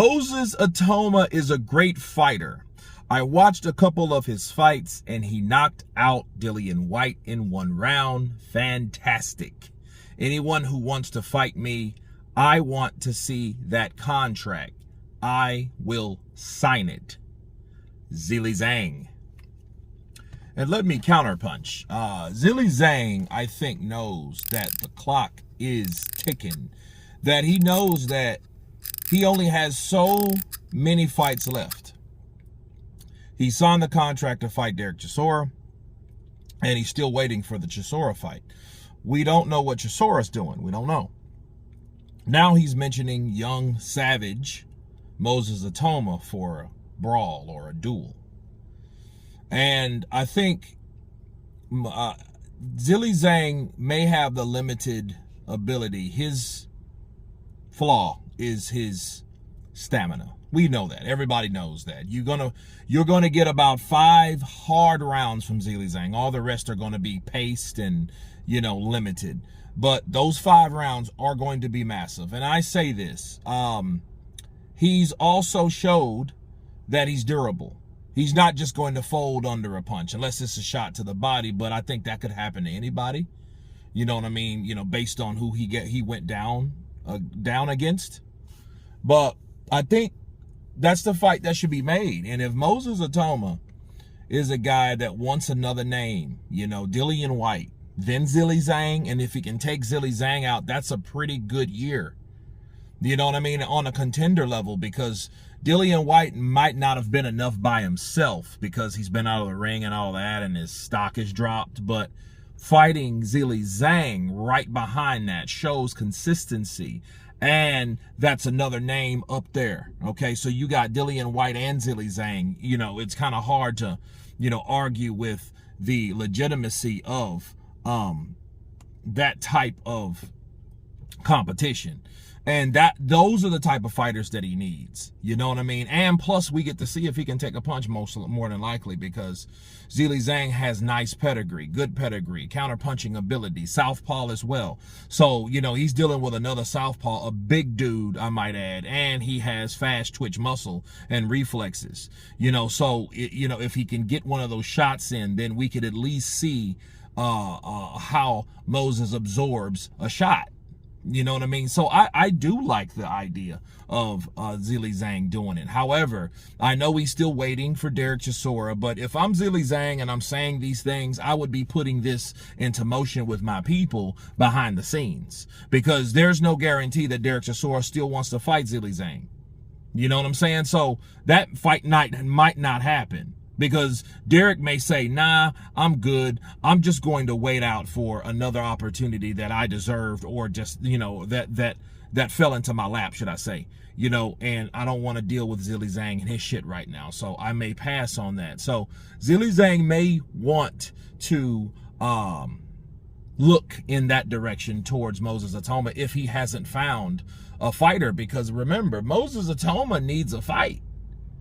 Moses Itauma is a great fighter. I watched a couple of his fights and he knocked out Dillian Whyte in 1 round. Fantastic. Anyone who wants to fight me, I want to see that contract. I will sign it. Zeileh Zhang. And let me counterpunch. Zeileh Zhang, I think, knows that the clock is ticking. That he knows that he only has so many fights left. He signed the contract to fight Derek Chisora, and he's still waiting for the Chisora fight. We don't know what Chisora's doing. We don't know. Now he's mentioning young savage Moses Itauma for a brawl or a duel. And I think Zeileh Zhang may have the limited ability. His flaw is his stamina. We know that. Everybody knows that. You're gonna get about 5 hard rounds from Zeileh Zhang. All the rest are gonna be paced and, limited. But those 5 rounds are going to be massive. And I say this, he's also showed that he's durable. He's not just going to fold under a punch unless it's a shot to the body, but I think that could happen to anybody. You know what I mean? Based on who he went down against. But I think that's the fight that should be made. And if Moses Itauma is a guy that wants another name, Dillian Whyte, then Zeileh Zhang, and if he can take Zeileh Zhang out, that's a pretty good year. You know what I mean? On a contender level, because Dillian Whyte might not have been enough by himself because he's been out of the ring and all that and his stock has dropped. But fighting Zeileh Zhang right behind that shows consistency. And that's another name up there. Okay, so you got Dillian Whyte and Zeileh Zhang. It's kind of hard to, argue with the legitimacy of that type of competition. And those are the type of fighters that he needs. You know what I mean? And plus, we get to see if he can take a punch more than likely, because Zeileh Zhang has nice pedigree, good pedigree, counter-punching ability, southpaw as well. So, he's dealing with another southpaw, a big dude, I might add, and he has fast twitch muscle and reflexes. So, if he can get one of those shots in, then we could at least see how Moses absorbs a shot. You know what I mean? So I do like the idea of Zeileh Zhang doing it. However, I know he's still waiting for Derek Chisora, but if I'm Zeileh Zhang and I'm saying these things, I would be putting this into motion with my people behind the scenes, because there's no guarantee that Derek Chisora still wants to fight Zeileh Zhang. You know what I'm saying? So that fight night might not happen, because Derek may say, nah, I'm good. I'm just going to wait out for another opportunity that I deserved, or just, that fell into my lap, should I say. And I don't want to deal with Zeileh Zhang and his shit right now. So I may pass on that. So Zeileh Zhang may want to look in that direction towards Moses Itauma if he hasn't found a fighter. Because remember, Moses Itauma needs a fight.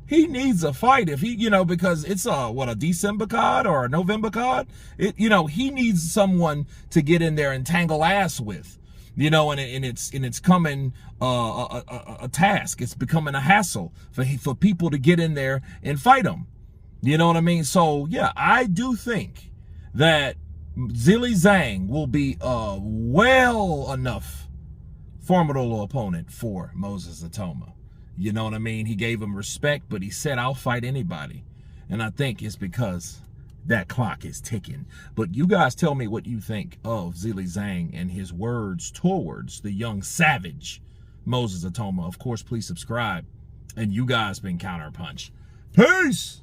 He needs a fight if he, because it's a December card or a November card. He needs someone to get in there and tangle ass with, and it's coming a task. It's becoming a hassle for people to get in there and fight him. You know what I mean? So yeah, I do think that Zeileh Zhang will be a well enough formidable opponent for Moses Itauma. You know what I mean? He gave him respect, but he said, I'll fight anybody. And I think it's because that clock is ticking. But you guys tell me what you think of Zeileh Zhang and his words towards the young savage Moses Itauma. Of course, please subscribe. And you guys been Counterpunch. Peace!